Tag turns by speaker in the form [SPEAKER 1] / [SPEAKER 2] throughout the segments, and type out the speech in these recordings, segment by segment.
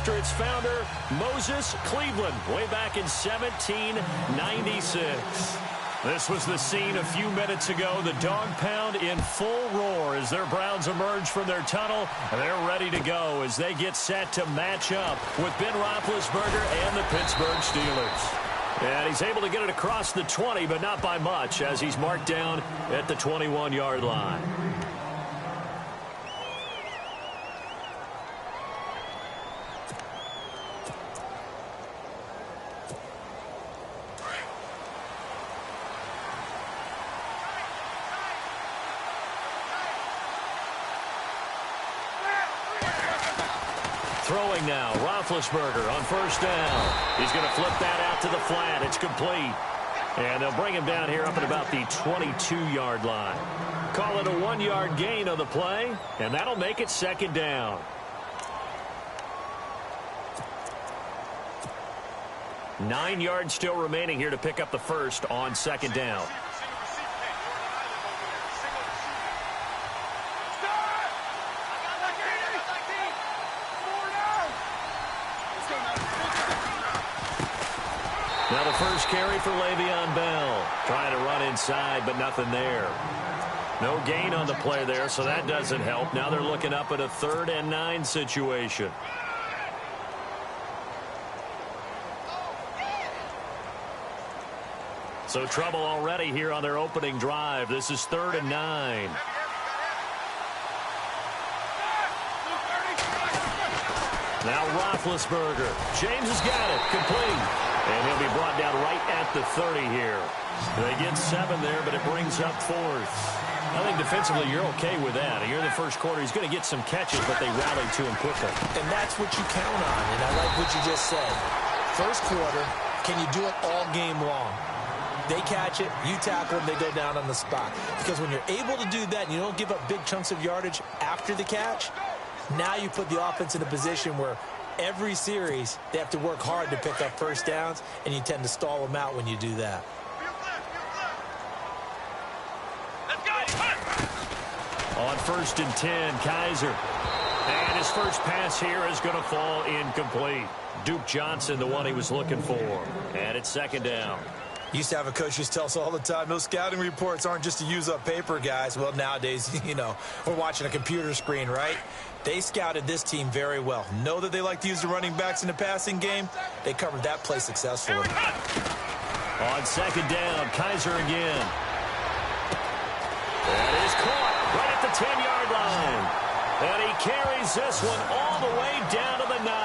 [SPEAKER 1] after its founder, Moses Cleveland, way back in 1796. This was the scene a few minutes ago. The dog pound in full roar as their Browns emerge from their tunnel. They're ready to go as they get set to match up with Ben Roethlisberger and the Pittsburgh Steelers. And he's able to get it across the 20, but not by much, as he's marked down at the 21-yard line. Throwing now, Roethlisberger on first down. He's going to flip that out to the flat. It's complete. And they'll bring him down here up at about the 22-yard line. Call it a 1-yard gain on the play, and that'll make it second down. Nine yards still remaining here to pick up the first on second down. Now the first carry for Le'Veon Bell. Trying to run inside, but nothing there. No gain on the play there, so that doesn't help. Now they're looking up at a 3rd and 9 situation. So trouble already here on their opening drive. This is 3rd and 9. Now Roethlisberger. James has got it. Complete. And he'll be brought down right at the 30 here. They get 7 there, but it brings up 4th. I think defensively you're okay with that. Here in the first quarter, he's going to get some catches, but they rallied to him quickly.
[SPEAKER 2] And that's what you count on, and I like what you just said. First quarter, can you do it all game long? They catch it, you tackle them, they go down on the spot. Because when you're able to do that and you don't give up big chunks of yardage after the catch, now you put the offense in a position where every series, they have to work hard to pick up first downs, and you tend to stall them out when you do that.
[SPEAKER 1] On 1st and 10, Kaiser. And his first pass here is going to fall incomplete. Duke Johnson, the one he was looking for. And it's second down.
[SPEAKER 2] Used to have a coach used to tell us all the time, those scouting reports aren't just to use up paper, guys. Well, nowadays, you know, we're watching a computer screen, right? They scouted this team very well. Know that they like to use the running backs in the passing game. They covered that play successfully.
[SPEAKER 1] On second down, Kaiser again. That is caught right at the 10-yard line. And he carries this one all the way down to the 9.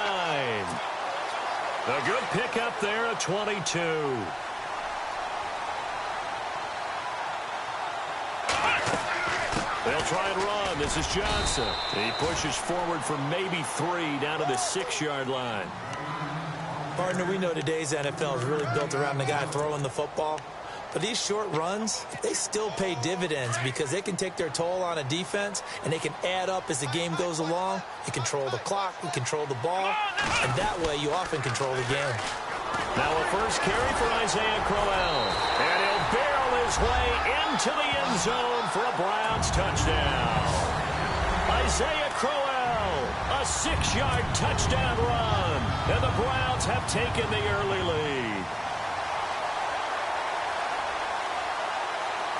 [SPEAKER 1] A good pickup there at 22. They'll try and run. This is Johnson. He pushes forward for maybe 3 down to the 6-yard line.
[SPEAKER 2] Partner, we know today's NFL is really built around the guy throwing the football. But these short runs, they still pay dividends because they can take their toll on a defense, and they can add up as the game goes along. You control the clock, you control the ball, and that way you often control the game.
[SPEAKER 1] Now a first carry for Isaiah Crowell. And he'll barrel his way into the end zone for a Browns touchdown. Isaiah Crowell, a 6-yard touchdown run. And the Browns have taken the early lead.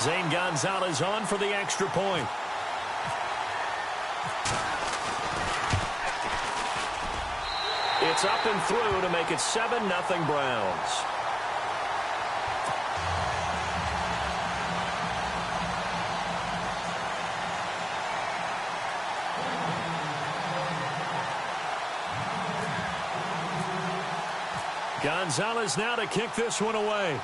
[SPEAKER 1] Zane Gonzalez on for the extra point. It's up and through to make it 7-0 Browns. Gonzalez now to kick this one away.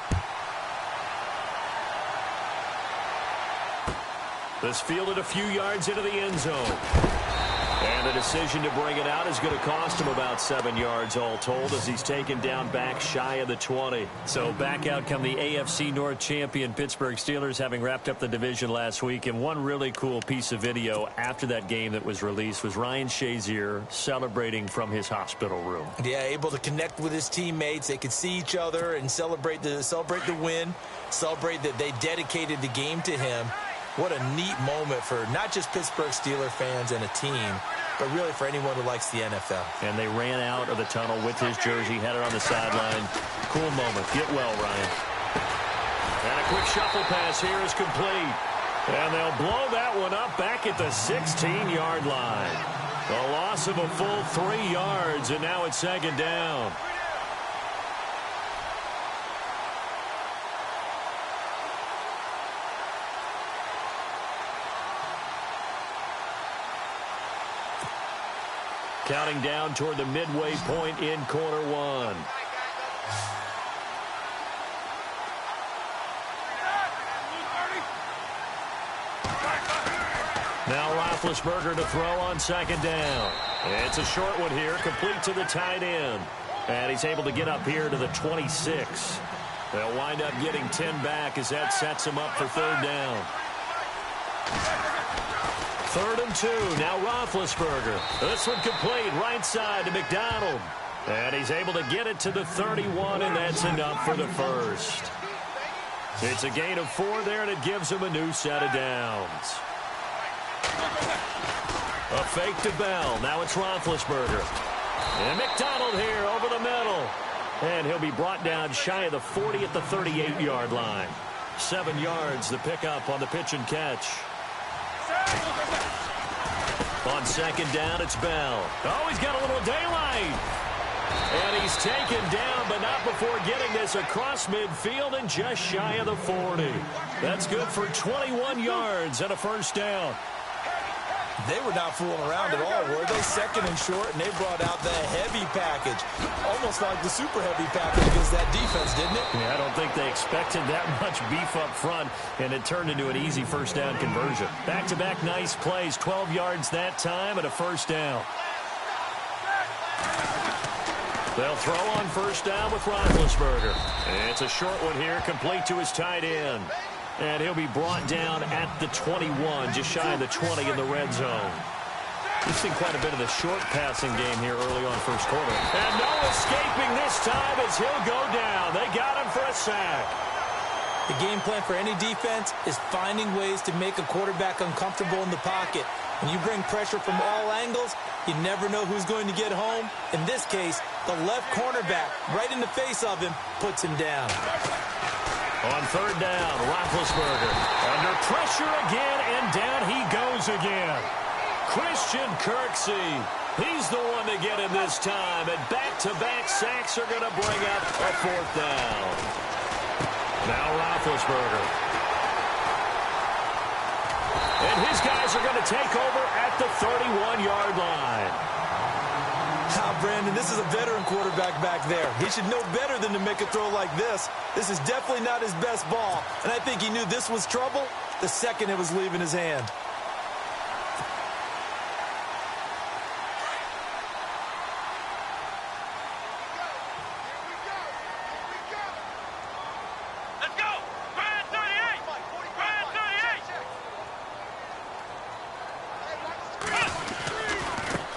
[SPEAKER 1] This fielded a few yards into the end zone. And the decision to bring it out is going to cost him about 7 yards all told as he's taken down back shy of the 20. So back out come the AFC North champion Pittsburgh Steelers, having wrapped up the division last week. And one really cool piece of video after that game that was released was Ryan Shazier celebrating from his hospital room.
[SPEAKER 2] Yeah, able to connect with his teammates. They could see each other and celebrate the win, celebrate that they dedicated the game to him. What a neat moment for not just Pittsburgh Steelers fans and a team, but really for anyone who likes the NFL.
[SPEAKER 1] And they ran out of the tunnel with his jersey, had it on the sideline. Cool moment. Get well, Ryan. And a quick shuffle pass here is complete. And they'll blow that one up back at the 16-yard line. A loss of a full 3 yards, and now it's second down. Counting down toward the midway point in quarter one. Now Roethlisberger to throw on second down. It's a short one here, complete to the tight end. And he's able to get up here to the 26. They'll wind up getting 10 back as that sets him up for third down. 3rd and 2. Now Roethlisberger. This one complete right side to McDonald. And he's able to get it to the 31, and that's enough for the first. It's a gain of 4 there, and it gives him a new set of downs. A fake to Bell. Now it's Roethlisberger. And McDonald here over the middle. And he'll be brought down shy of the 40 at the 38-yard line. 7 yards the pickup on the pitch and catch. On second down, it's Bell. Oh, he's got a little daylight. And he's taken down, but not before getting this across midfield and just shy of the 40. That's good for 21 yards and a first down.
[SPEAKER 2] They were not fooling around at all, were they? Second and short, and they brought out the heavy package. Almost like the super heavy package against that defense, didn't it?
[SPEAKER 1] Yeah, I don't think they expected that much beef up front, and it turned into an easy first down conversion. Back-to-back nice plays, 12 yards that time and a first down. They'll throw on first down with Roethlisberger. It's a short one here, complete to his tight end. And he'll be brought down at the 21, just shy of the 20 in the red zone. We've seen quite a bit of the short passing game here early on first quarter. And no escaping this time as he'll go down. They got him for a sack.
[SPEAKER 2] The game plan for any defense is finding ways to make a quarterback uncomfortable in the pocket. When you bring pressure from all angles, you never know who's going to get home. In this case, the left cornerback, right in the face of him, puts him down.
[SPEAKER 1] On third down, Roethlisberger under pressure again, and down he goes again. Christian Kirksey, he's the one to get him this time, and back-to-back sacks are going to bring up a fourth down. Now Roethlisberger. And his guys are going to take over at the 31-yard line.
[SPEAKER 2] Brandon, this is a veteran quarterback back there. He should know better than to make a throw like this. This is definitely not his best ball, and I think he knew this was trouble the second it was leaving his hand.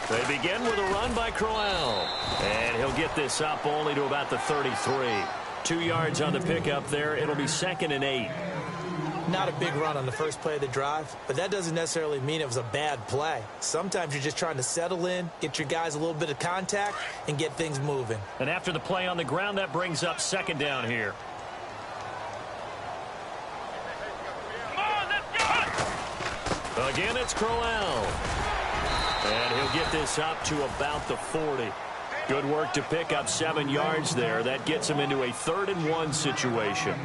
[SPEAKER 1] They begin with a run by Crowell. And he'll get this up only to about the 33. 2 yards on the pickup there. It'll be 2nd and 8.
[SPEAKER 2] Not a big run on the first play of the drive, but that doesn't necessarily mean it was a bad play. Sometimes you're just trying to settle in, get your guys a little bit of contact, and get things moving.
[SPEAKER 1] And after the play on the ground, that brings up second down here. Again, it's Crowell. And he'll get this up to about the 40. Good work to pick up 7 yards there. That gets him into a 3rd and 1 situation.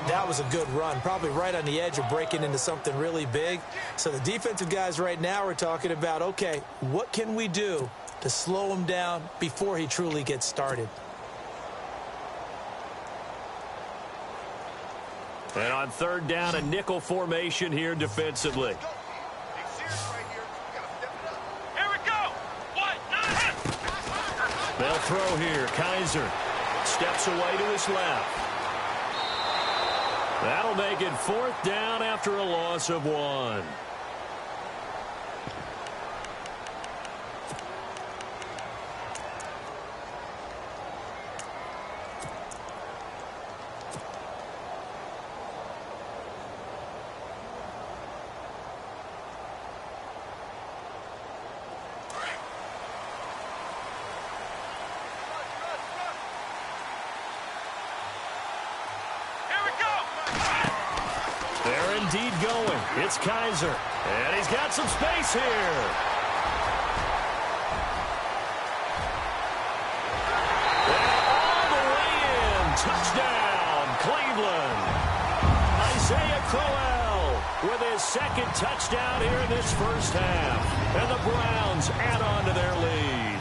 [SPEAKER 2] That was a good run, probably right on the edge of breaking into something really big. So the defensive guys right now are talking about, okay, what can we do to slow him down before he truly gets started?
[SPEAKER 1] And on third down, a nickel formation here defensively. They'll throw here. Kaiser steps away to his left. That'll make it 4th down after a loss of 1. indeed going. It's Kaiser. And he's got some space here. And all the way in. Touchdown, Cleveland. Isaiah Crowell with his second touchdown here in this first half. And the Browns add on to their lead.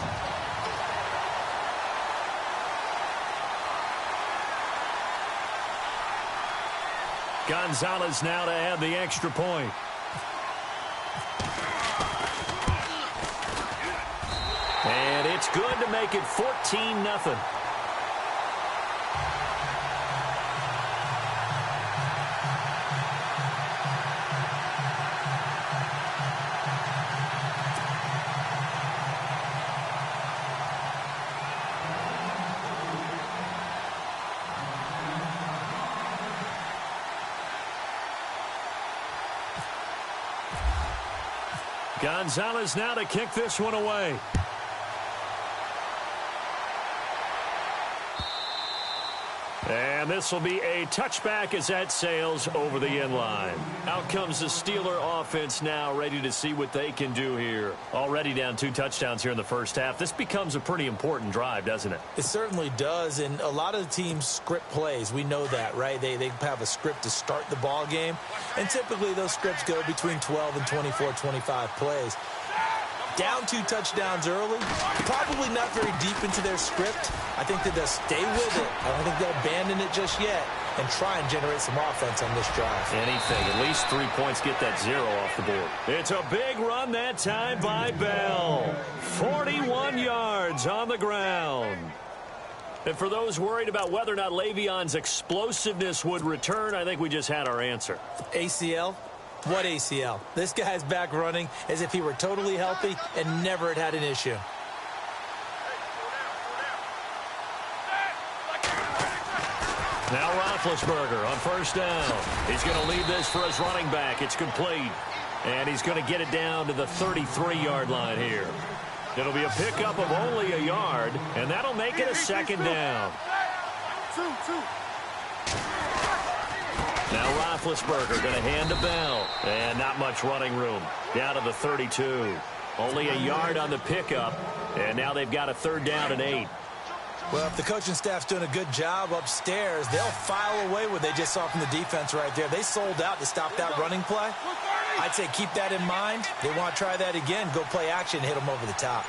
[SPEAKER 1] Gonzalez now to add the extra point. And it's good to make it 14-0. Gonzalez now to kick this one away. And this will be a touchback as that sails over the end line. Out comes the Steeler offense now, ready to see what they can do here. Already down 2 touchdowns here in the first half. This becomes a pretty important drive, doesn't it?
[SPEAKER 2] It certainly does, and a lot of the teams script plays. We know that, right? They have a script to start the ball game, and typically those scripts go between 12 and 24, 25 plays. Down 2 touchdowns early, probably not very deep into their script. I think that they'll stay with it. I don't think they'll abandon it just yet and try and generate some offense on this drive.
[SPEAKER 1] Anything. At least 3 points, get that 0 off the board. It's a big run that time by Bell. 41 yards on the ground. And for those worried about whether or not Le'Veon's explosiveness would return, I think we just had our answer.
[SPEAKER 2] ACL? What ACL? This guy's back running as if he were totally healthy and never had an issue.
[SPEAKER 1] Now Roethlisberger on first down. He's going to leave this for his running back. It's complete. And he's going to get it down to the 33-yard line here. It'll be a pickup of only a yard, and that'll make it a second down. Now Roethlisberger going to hand to Bell. And not much running room. Down to the 32. Only a yard on the pickup. And now they've got a 3rd down and 8.
[SPEAKER 2] Well, if the coaching staff's doing a good job upstairs, they'll file away what they just saw from the defense right there. They sold out to stop that running play. I'd say keep that in mind. They want to try that again. Go play action, hit them over the top.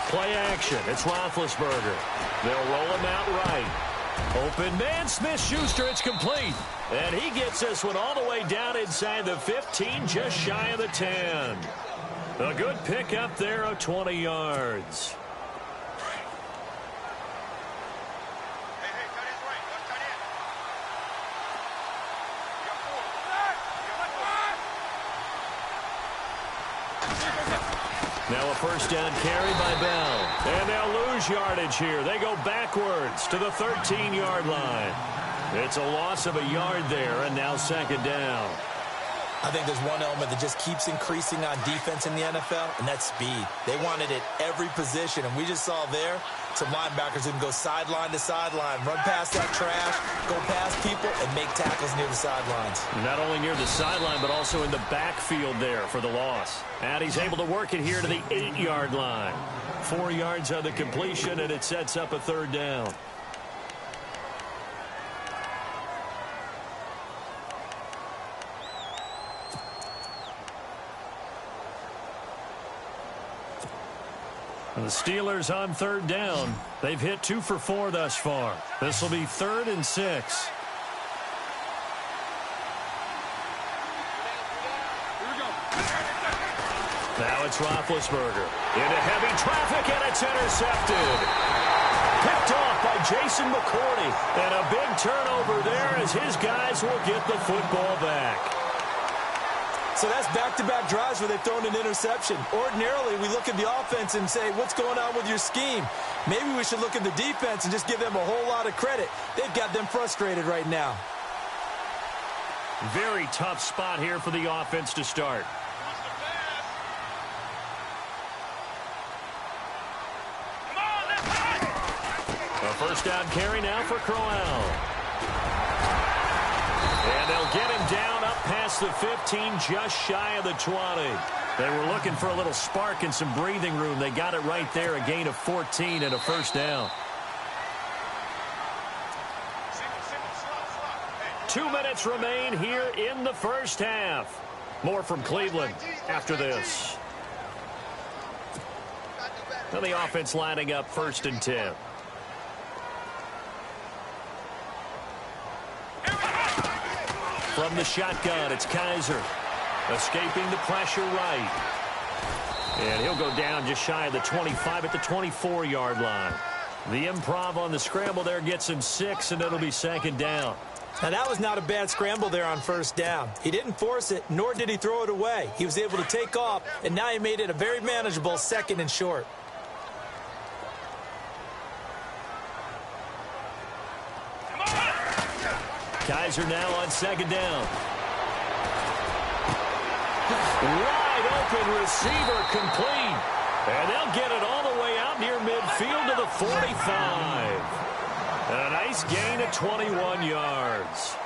[SPEAKER 1] Play action. It's Roethlisberger. They'll roll him out right. Open man, Smith-Schuster, it's complete. And he gets this one all the way down inside the 15, just shy of the 10. A good pick up there of 20 yards. Now a first down carry by Bell. And they'll lose yardage here. They go backwards to the 13-yard line. It's a loss of a yard there, and now second down.
[SPEAKER 2] I think there's one element that just keeps increasing on defense in the NFL, and that's speed. They want it at every position, and we just saw there some linebackers who can go sideline to sideline, run past that trash, go past people, and make tackles near the sidelines.
[SPEAKER 1] Not only near the sideline, but also in the backfield there for the loss. And he's able to work it here to the 8-yard line. 4 yards on the completion, and it sets up a 3rd down. And the Steelers on 3rd down. They've hit 2 for 4 thus far. This will be 3rd and 6. Now it's Roethlisberger. Into heavy traffic, and it's intercepted. Picked off by Jason McCourty. And a big turnover there as his guys will get the football back.
[SPEAKER 2] So that's back-to-back drives where they've thrown an interception. Ordinarily, we look at the offense and say, what's going on with your scheme? Maybe we should look at the defense and just give them a whole lot of credit. They've got them frustrated right now.
[SPEAKER 1] Very tough spot here for the offense to start. A first down carry now for Crowell. And they'll get him down up past the 15, just shy of the 20. They were looking for a little spark and some breathing room. They got it right there, a gain of 14 and a first down. 2 minutes remain here in the first half. More from Cleveland after this. Now the offense lining up 1st and 10. From the shotgun, it's Kaiser. Escaping the pressure right. And he'll go down just shy of the 25 at the 24-yard line. The improv on the scramble there gets him 6, and it'll be 2nd down.
[SPEAKER 2] Now, that was not a bad scramble there on 1st down. He didn't force it, nor did he throw it away. He was able to take off, and now he made it a very manageable 2nd and short.
[SPEAKER 1] Kaiser now on 2nd down. Wide open receiver complete. And they'll get it all the way out near midfield to the 45. A nice gain of 21 yards.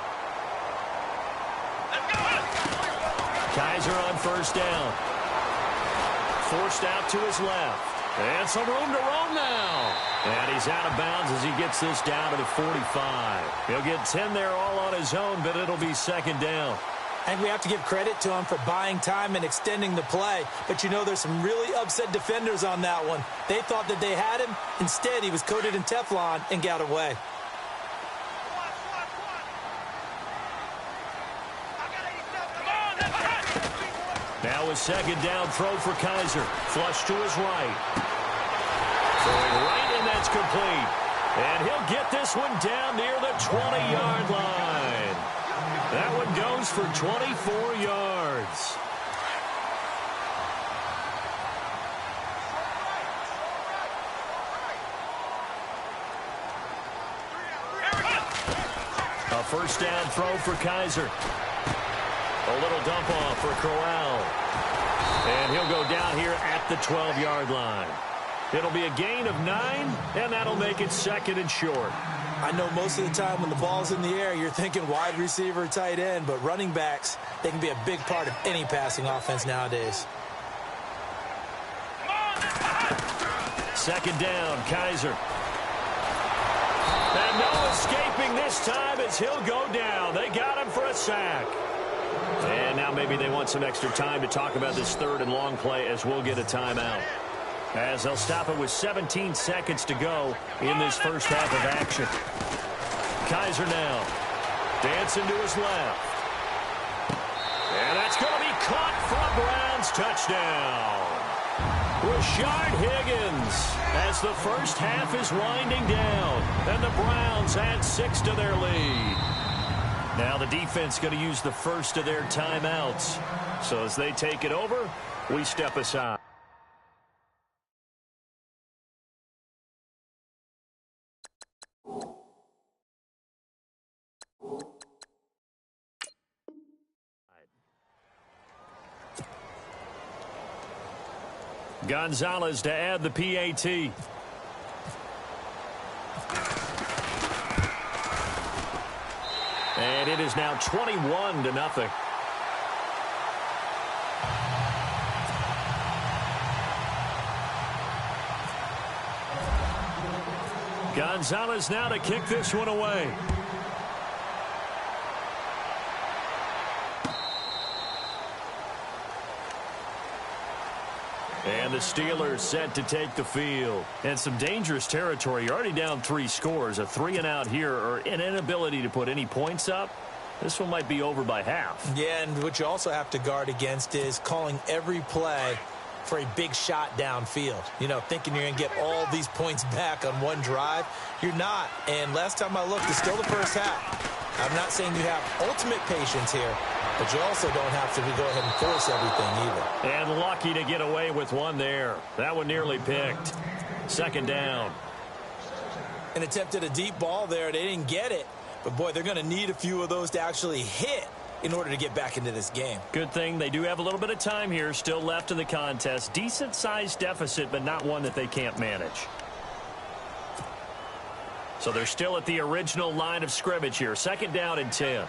[SPEAKER 1] Kaiser on 1st down. Forced out to his left. And some room to roam now. And he's out of bounds as he gets this down to the 45. He'll get 10 there all on his own, but it'll be 2nd down.
[SPEAKER 2] I think we have to give credit to him for buying time and extending the play. But, you know, there's some really upset defenders on that one. They thought that they had him. Instead, he was coated in Teflon and got away.
[SPEAKER 1] Now a 2nd down throw for Kaiser. Flush to his right. Throwing right, and that's complete. And he'll get this one down near the 20-yard line. That one goes for 24 yards. A 1st down throw for Kaiser. A little dump off for Corral. And he'll go down here at the 12-yard line. It'll be a gain of 9, and that'll make it 2nd and short.
[SPEAKER 2] I know most of the time when the ball's in the air, you're thinking wide receiver, tight end, but running backs, they can be a big part of any passing offense nowadays.
[SPEAKER 1] 2nd down, Kaiser. And no escaping this time as he'll go down. They got him for a sack. And now maybe they want some extra time to talk about this 3rd and long play as we'll get a timeout. As they'll stop it with 17 seconds to go in this first half of action. Kaiser now. Dancing to his left. And that's going to be caught for a Browns touchdown. Rashard Higgins as the first half is winding down. And the Browns add 6 to their lead. Now the defense going to use the first of their timeouts. So as they take it over, we step aside. Gonzalez to add the PAT. And it is now 21-0. Gonzalez now to kick this one away. And the Steelers set to take the field. And some dangerous territory. You're already down 3 scores. A 3-and-out here or an inability to put any points up. This one might be over by half.
[SPEAKER 2] Yeah, and what you also have to guard against is calling every play for a big shot downfield. You know, thinking you're going to get all these points back on one drive. You're not. And last time I looked, it's still the first half. I'm not saying you have ultimate patience here, but you also don't have to go ahead and force everything either.
[SPEAKER 1] And lucky to get away with one there. That one nearly picked. 2nd down.
[SPEAKER 2] And attempted a deep ball there. They didn't get it. But, boy, they're going to need a few of those to actually hit in order to get back into this game.
[SPEAKER 1] Good thing they do have a little bit of time here still left in the contest. Decent-sized deficit, but not one that they can't manage. So they're still at the original line of scrimmage here. 2nd down and 10.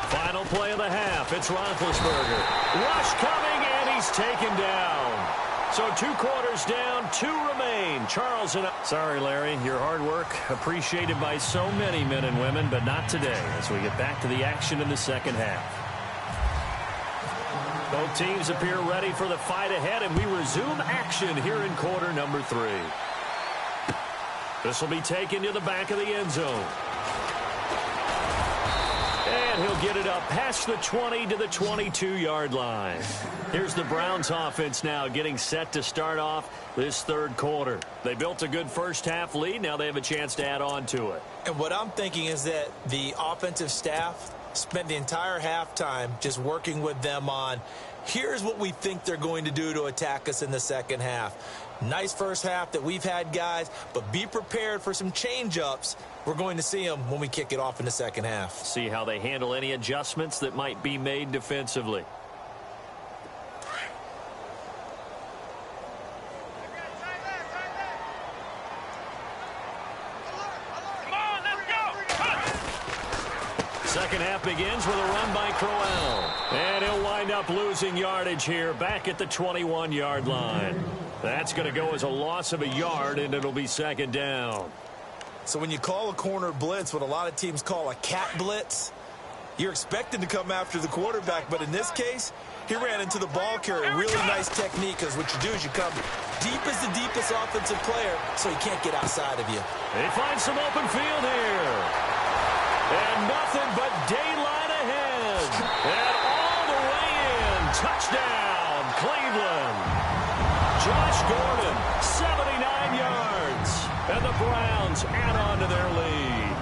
[SPEAKER 1] Final play of the half. It's Roethlisberger. Rush coming, and he's taken down. So 2 quarters down, 2 remain. Charles and... Sorry, Larry. Your hard work appreciated by so many men and women, but not today as we get back to the action in the second half. Both teams appear ready for the fight ahead, and we resume action here in quarter number 3. This will be taken to the back of the end zone. And he'll get it up past the 20 to the 22-yard line. Here's the Browns offense now getting set to start off this third quarter. They built a good first-half lead. Now they have a chance to add on to it.
[SPEAKER 2] And what I'm thinking is that the offensive staff spent the entire halftime just working with them on, here's what we think they're going to do to attack us in the second half. Nice first half that we've had, guys, but be prepared for some change-ups. We're going to see them when we kick it off in the second half.
[SPEAKER 1] See how they handle any adjustments that might be made defensively. Second half begins with a run by Crowell. And he'll wind up losing yardage here back at the 21-yard line. That's going to go as a loss of a yard, and it'll be second down.
[SPEAKER 2] So when you call a corner blitz, what a lot of teams call a cat blitz, you're expected to come after the quarterback. But in this case, he ran into the ball carrier. Really nice technique, because what you do is you come deep as the deepest offensive player so he can't get outside of you.
[SPEAKER 1] They find some open field here. And nothing but daylight ahead. And all the way in. Touchdown, Cleveland. Josh Gordon, 79 yards. And the Browns add on to their lead.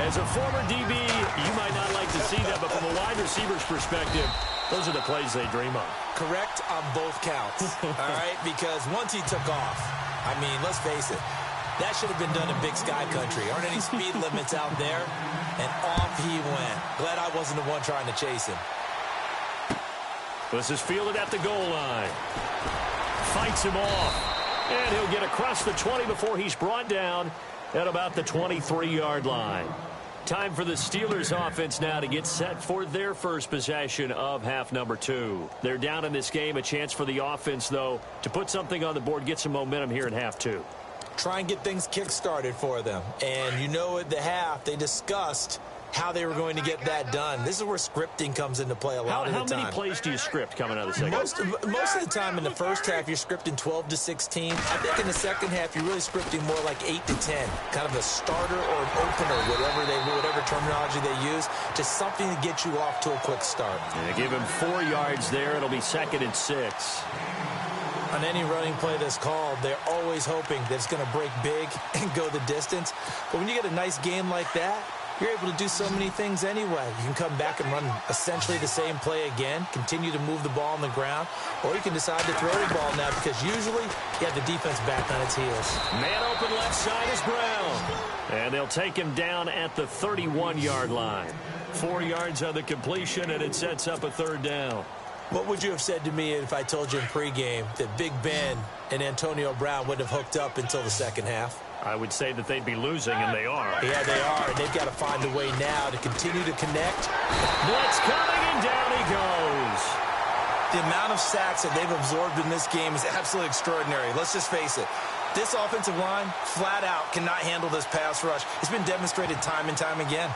[SPEAKER 1] As a former DB, you might not like to see that, but from a wide receiver's perspective, those are the plays they dream of.
[SPEAKER 2] Correct on both counts, all right? Because once he took off, I mean, let's face it, that should have been done in Big Sky Country. Aren't any speed limits out there? And off he went. Glad I wasn't the one trying to chase him.
[SPEAKER 1] This is fielded at the goal line. Fights him off. And he'll get across the 20 before he's brought down at about the 23-yard line. Time for the Steelers offense now to get set for their first possession of half number 2. They're down in this game. A chance for the offense, though, to put something on the board, get some momentum here in half 2.
[SPEAKER 2] Try and get things kick-started for them. And you know at the half, they discussed how they were going to get that done. This is where scripting comes into play a lot of the time.
[SPEAKER 1] How many plays do you script coming out of the second half?
[SPEAKER 2] Most of the time in the first half, you're scripting 12 to 16. I think in the second half, you're really scripting more like 8 to 10. Kind of a starter or an opener, whatever terminology they use. Just something to get you off to a quick start.
[SPEAKER 1] And they give him 4 yards there. It'll be 2nd and 6.
[SPEAKER 2] On any running play that's called, they're always hoping that it's going to break big and go the distance. But when you get a nice game like that, you're able to do so many things anyway. You can come back and run essentially the same play again, continue to move the ball on the ground, or you can decide to throw the ball now because usually you have the defense back on its heels.
[SPEAKER 1] Man open left side is Brown. And they'll take him down at the 31-yard line. 4 yards on the completion, and it sets up a 3rd down.
[SPEAKER 2] What would you have said to me if I told you in pregame that Big Ben and Antonio Brown wouldn't have hooked up until the second half?
[SPEAKER 1] I would say that they'd be losing, and they are.
[SPEAKER 2] Yeah, they are, and they've got to find a way now to continue to connect.
[SPEAKER 1] Blitz coming, and down he goes.
[SPEAKER 2] The amount of sacks that they've absorbed in this game is absolutely extraordinary. Let's just face it. This offensive line, flat out, cannot handle this pass rush. It's been demonstrated time and time again.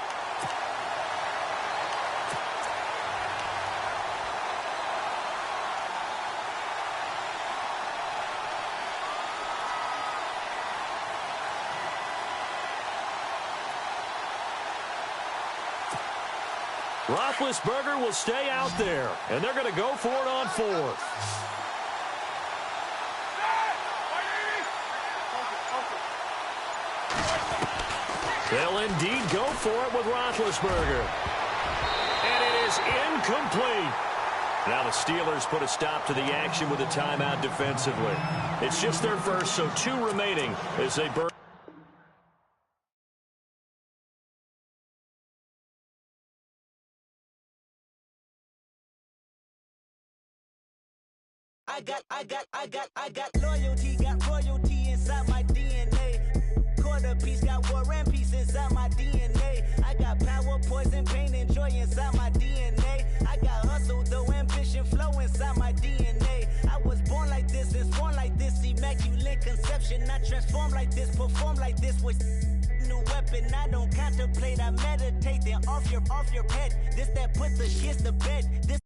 [SPEAKER 1] Roethlisberger will stay out there, and they're going to go for it on 4th. They'll indeed go for it with Roethlisberger. And it is incomplete. Now the Steelers put a stop to the action with a timeout defensively. It's just their first, so 2 remaining as they burn.
[SPEAKER 3] I got loyalty, got royalty inside my DNA. Quarter piece, got war and peace inside my DNA. I got power. Prison pain and joy inside my DNA. I got hustle, though ambition flow inside my DNA. I was born like this and sworn like this, immaculate conception. I transform like this, perform like this with new weapon. I don't contemplate, I meditate. Then off your head. This that put the kids to bed. This